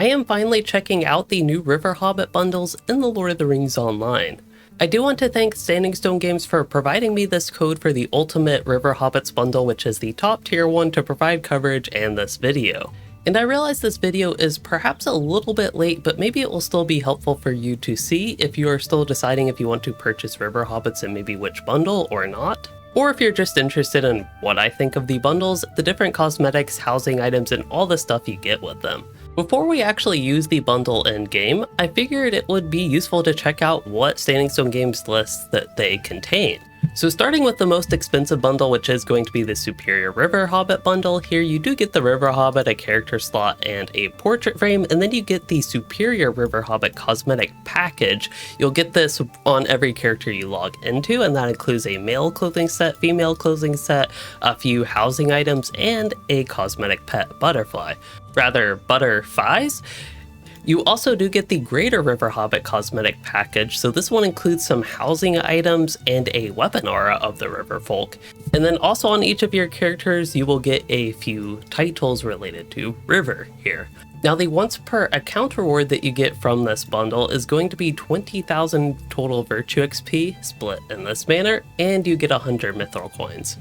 I am finally checking out the new River Hobbit bundles in the Lord of the Rings Online. I do want to thank Standing Stone Games for providing me this code for the Ultimate River Hobbits bundle, which is the top tier one to provide coverage and this video. And I realize this video is perhaps a little bit late, but maybe it will still be helpful for you to see if you are still deciding if you want to purchase River Hobbits and maybe which bundle or not. Or if you're just interested in what I think of the bundles, the different cosmetics, housing items, and all the stuff you get with them. Before we actually use the bundle in game, I figured it would be useful to check out what Standing Stone Games lists that they contain. So starting with the most expensive bundle, which is going to be the Superior River Hobbit bundle, here you do get the River Hobbit, a character slot, and a portrait frame, and then you get the Superior River Hobbit cosmetic package. You'll get this on every character you log into, and that includes a male clothing set, female clothing set, a few housing items, and a cosmetic pet butterfly. Rather, butterflies? You also do get the Greater River Hobbit cosmetic package, so this one includes some housing items and a weapon aura of the river folk. And then also on each of your characters, you will get a few titles related to river here. Now the once per account reward that you get from this bundle is going to be 20,000 total Virtue XP split in this manner, and you get 100 Mithril coins.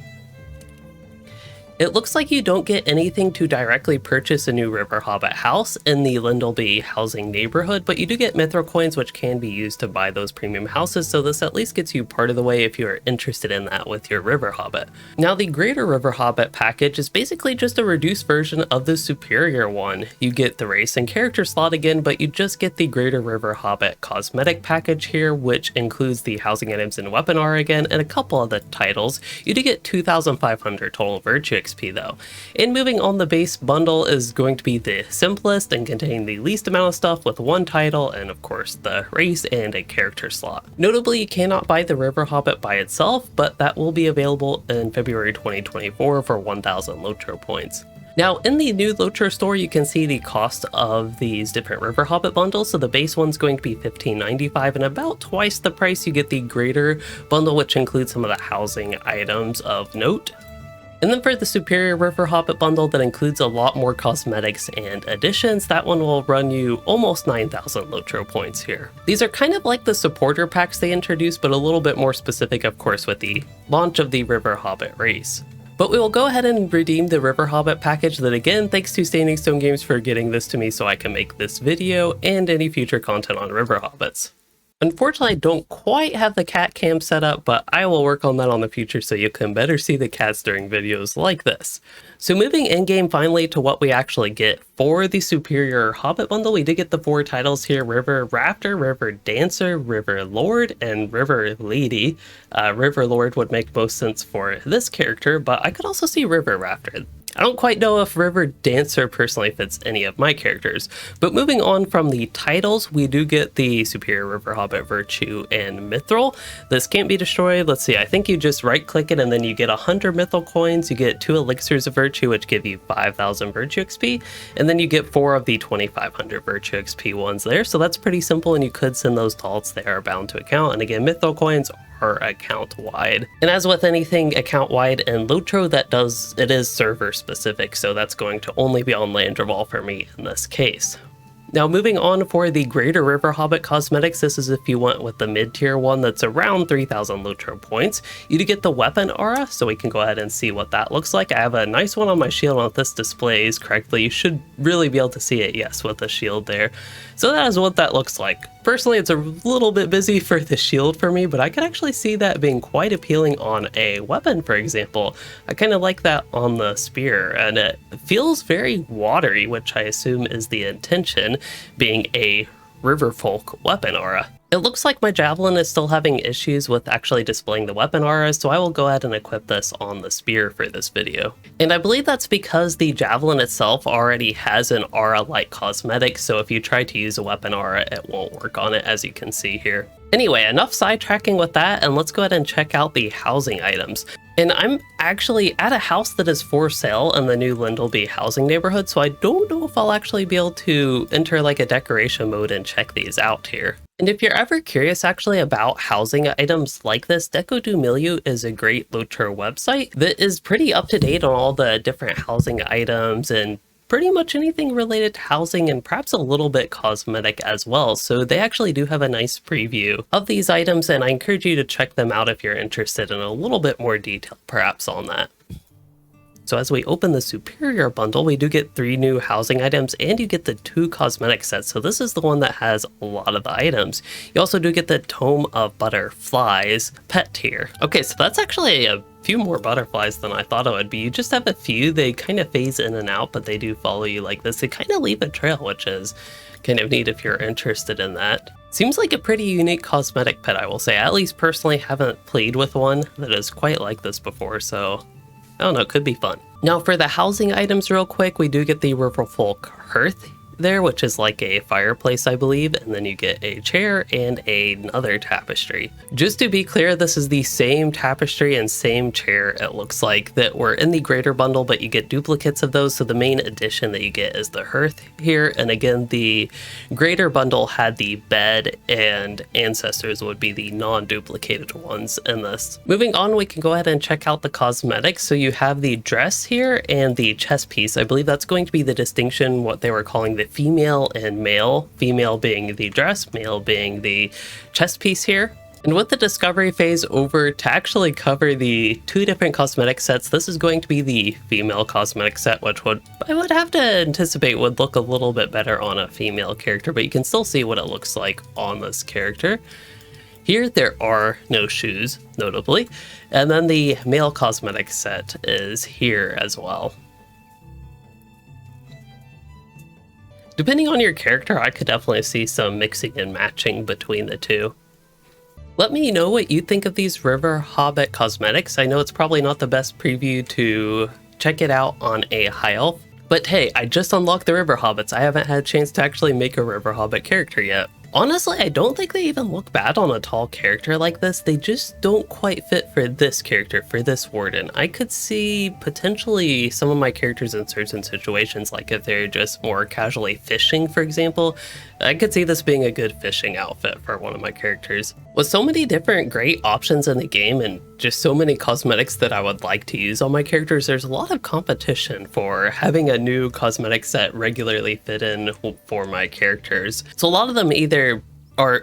It looks like you don't get anything to directly purchase a new River Hobbit house in the Lindleby housing neighborhood, but you do get Mithril coins which can be used to buy those premium houses, so this at least gets you part of the way if you're interested in that with your River Hobbit. Now the Greater River Hobbit package is basically just a reduced version of the Superior one. You get the race and character slot again, but you just get the Greater River Hobbit cosmetic package here, which includes the housing items and weapon aura again, and a couple of the titles. You do get 2,500 total Virtue XP though. And moving on, the base bundle is going to be the simplest and contain the least amount of stuff with one title and of course the race and a character slot. Notably, you cannot buy the River Hobbit by itself, but that will be available in February 2024 for 1,000 LOTRO points. Now, in the new LOTRO store, you can see the cost of these different River Hobbit bundles. So the base one's going to be $15.95, and about twice the price you get the Greater bundle, which includes some of the housing items of note. And then for the Superior River Hobbit bundle that includes a lot more cosmetics and additions, that one will run you almost 9,000 LOTRO points here. These are kind of like the supporter packs they introduced, but a little bit more specific, of course, with the launch of the River Hobbit race. But we will go ahead and redeem the River Hobbit package that, again, thanks to Standing Stone Games for getting this to me so I can make this video and any future content on River Hobbits. Unfortunately, I don't quite have the cat cam set up, but I will work on that on the future so you can better see the cats during videos like this. So moving in-game finally to what we actually get for the Superior Hobbit bundle, we did get the 4 titles here: River Rafter, River Dancer, River Lord, and River Lady. River Lord would make most sense for this character, but I could also see River Rafter. I don't quite know if River Dancer personally fits any of my characters, but moving on from the titles, we do get the Superior River Hobbit Virtue and Mithril. This can't be destroyed. Let's see, I think you just right click it and then you get 100 Mithril coins, you get 2 Elixirs of Virtue which give you 5,000 Virtue XP, and then you get 4 of the 2,500 Virtue XP ones there, so that's pretty simple, and you could send those to alts. They are bound to account, and again, Mithril coins are account wide. And as with anything account wide and LOTRO, it is server specific, so that's going to only be on Landreval for me in this case. Now moving on for the Greater River Hobbit cosmetics, this is if you went with the mid-tier one that's around 3,000 LOTRO points. You do get the weapon aura, so we can go ahead and see what that looks like. I have a nice one on my shield, and if this displays correctly, you should really be able to see it, yes, with the shield there. So that is what that looks like. Personally, it's a little bit busy for the shield for me, but I could actually see that being quite appealing on a weapon, for example. I kind of like that on the spear, and it feels very watery, which I assume is the intention, being a riverfolk weapon aura. It looks like my javelin is still having issues with actually displaying the weapon aura, so I will go ahead and equip this on the spear for this video. And I believe that's because the javelin itself already has an aura-like cosmetic, so if you try to use a weapon aura, it won't work on it, as you can see here. Anyway, enough sidetracking with that, and let's go ahead and check out the housing items. And I'm actually at a house that is for sale in the new Lindleby housing neighborhood, so I don't know if I'll actually be able to enter like a decoration mode and check these out here. And if you're ever curious actually about housing items like this, Deco du Milieu is a great LOTRO website that is pretty up to date on all the different housing items and pretty much anything related to housing and perhaps a little bit cosmetic as well. So they actually do have a nice preview of these items, and I encourage you to check them out if you're interested in a little bit more detail perhaps on that. So as we open the Superior bundle, we do get 3 new housing items and you get the 2 cosmetic sets. So this is the one that has a lot of the items. You also do get the Tome of Butterflies pet tier. Okay, so that's actually a few more butterflies than I thought it would be. You just have a few, they kind of phase in and out, but they do follow you like this. They kind of leave a trail, which is kind of neat if you're interested in that. Seems like a pretty unique cosmetic pet, I will say. I at least personally haven't played with one that is quite like this before, so I don't know, it could be fun. Now for the housing items real quick, we do get the Riverfolk Hearth there, which is like a fireplace, I believe, and then you get a chair and another tapestry. Just to be clear, this is the same tapestry and same chair, it looks like, that were in the greater bundle, but you get duplicates of those, so the main addition that you get is the hearth here. And again, the greater bundle had the bed, and ancestors would be the non-duplicated ones in this. Moving on, we can go ahead and check out the cosmetics. So you have the dress here and the chest piece. I believe that's going to be the distinction, what they were calling the female and male, female being the dress, male being the chest piece here. And with the discovery phase over, to actually cover the 2 different cosmetic sets, this is going to be the female cosmetic set, which I would have to anticipate would look a little bit better on a female character, but you can still see what it looks like on this character. Here there are no shoes, notably, and then the male cosmetic set is here as well. Depending on your character, I could definitely see some mixing and matching between the 2. Let me know what you think of these River Hobbit cosmetics. I know it's probably not the best preview to check it out on a high elf, but hey, I just unlocked the River Hobbits. I haven't had a chance to actually make a River Hobbit character yet. Honestly, I don't think they even look bad on a tall character like this. They just don't quite fit for this character, for this warden. I could see potentially some of my characters in certain situations, like if they're just more casually fishing, for example. I could see this being a good fishing outfit for one of my characters. With so many different great options in the game and just so many cosmetics that I would like to use on my characters, there's a lot of competition for having a new cosmetic set regularly fit in for my characters. So a lot of them either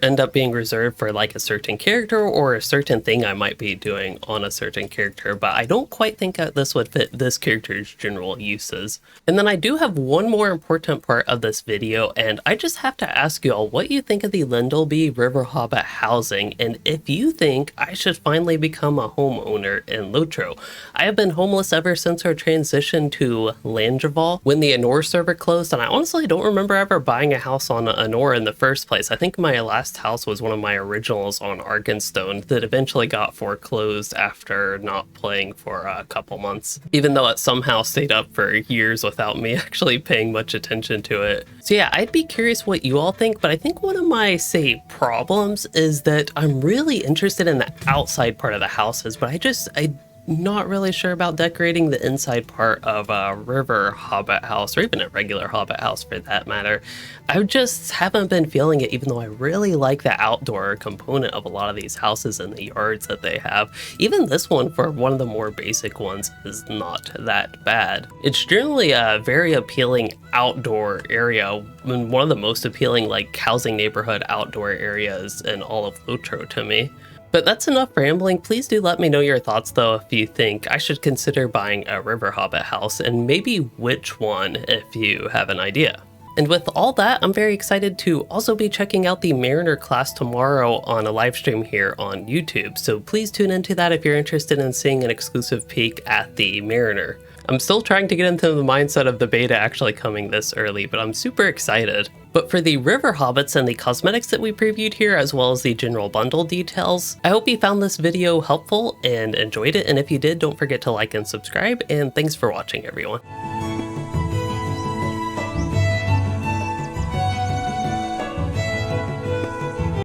end up being reserved for like a certain character or a certain thing I might be doing on a certain character, but I don't quite think that this would fit this character's general uses. And then I do have one more important part of this video, and I just have to ask y'all what you think of the Lindleby River Hobbit housing, and if you think I should finally become a homeowner in LOTRO. I have been homeless ever since our transition to Landreval when the Anor server closed, and I honestly don't remember ever buying a house on Anor in the first place. I think my last house was one of my originals on Arkenstone that eventually got foreclosed after not playing for a couple months, even though it somehow stayed up for years without me actually paying much attention to it. So yeah, I'd be curious what you all think, but I think one of my, problems is that I'm really interested in the outside part of the houses, but I'm not really sure about decorating the inside part of a River Hobbit house, or even a regular Hobbit house for that matter. I just haven't been feeling it, even though I really like the outdoor component of a lot of these houses and the yards that they have. Even this one, for one of the more basic ones, is not that bad. It's generally a very appealing outdoor area, and one of the most appealing housing neighborhood outdoor areas in all of LOTRO to me. But that's enough rambling. Please do let me know your thoughts though if you think I should consider buying a River Hobbit house, and maybe which one if you have an idea. And with all that, I'm very excited to also be checking out the Mariner class tomorrow on a live stream here on YouTube. So please tune into that if you're interested in seeing an exclusive peek at the Mariner. I'm still trying to get into the mindset of the beta actually coming this early, but I'm super excited. But for the River Hobbits and the cosmetics that we previewed here, as well as the general bundle details, I hope you found this video helpful and enjoyed it. And if you did, don't forget to like and subscribe, and thanks for watching, everyone.